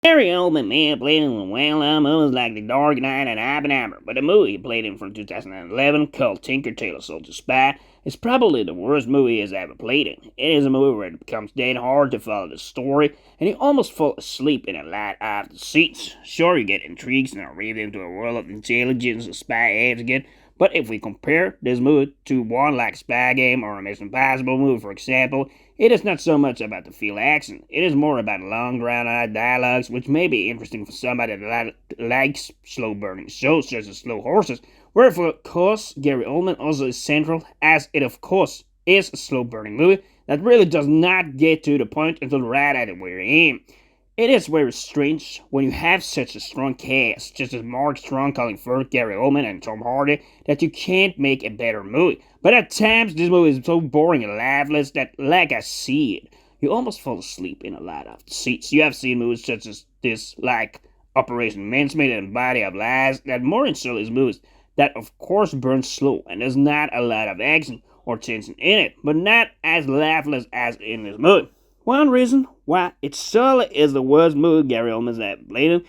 Gary Oldman may have played in well-known movies like The Dark Knight and Oppenheimer, but the movie he played in from 2011 called Tinker Tailor Soldier Spy is probably the worst movie he has ever played in. It is a movie where it becomes dead hard to follow the story, and you almost fall asleep in a lot of the scenes. Sure, you get intrigues and are read into a world of intelligence and spy apps again, but if we compare this movie to one like Spy Game or a Mission Impossible movie, for example, it is not so much about the field action. It is more about long, drawn-out dialogues, which may be interesting for somebody that likes slow-burning shows such as Slow Horses, where, of course, Gary Oldman also is central, as it, of course, is a slow-burning movie that really does not get to the point until right at the very end. It is very strange when you have such a strong cast, just as Mark Strong, Colin Firth, Gary Oldman, and Tom Hardy, that you can't make a better movie. But at times, this movie is so boring and lifeless that, like I see it, you almost fall asleep in a lot of the seats. You have seen movies such as this, like Operation Mincemeat and Body of Lies, that more insult is movies that, of course, burn slow and there's not a lot of action or tension in it, but not as lifeless as in this movie. One reason why it surely is the worst movie Gary Oldman's ever played in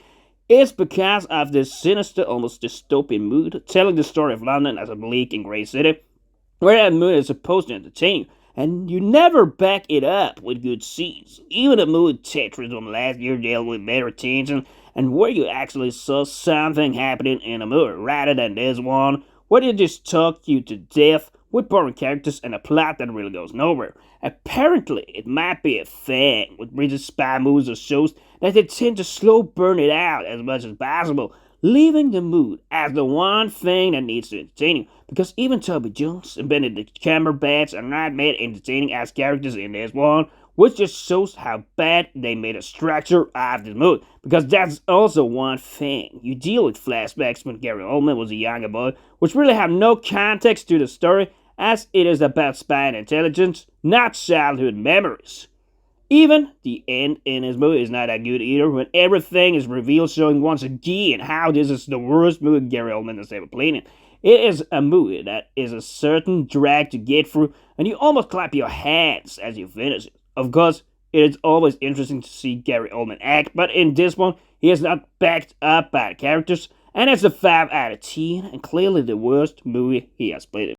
is because of this sinister, almost dystopian mood, telling the story of London as a bleak and grey city, where that mood is supposed to entertain you, and you never back it up with good scenes. Even a movie Tetris from last year dealt with better tension, and where you actually saw something happening in a movie, rather than this one, where they just talk you to death with boring characters and a plot that really goes nowhere. Apparently, it might be a thing with British spy movies or shows that they tend to slow burn it out as much as possible, leaving the mood as the one thing that needs to entertain you. Because even Toby Jones and Benedict Cumberbatch are not made entertaining as characters in this one, which just shows how bad they made a structure of this movie. Because that's also one thing. You deal with flashbacks when Gary Oldman was a younger boy, which really have no context to the story, as it is about spy and intelligence, not childhood memories. Even the end in this movie is not that good either, when everything is revealed, showing once again how this is the worst movie Gary Oldman has ever played in. It is a movie that is a certain drag to get through, and you almost clap your hands as you finish it. Of course, it is always interesting to see Gary Oldman act, but in this one, he is not backed up by the characters, and it's a 5 out of 10, and clearly the worst movie he has played in.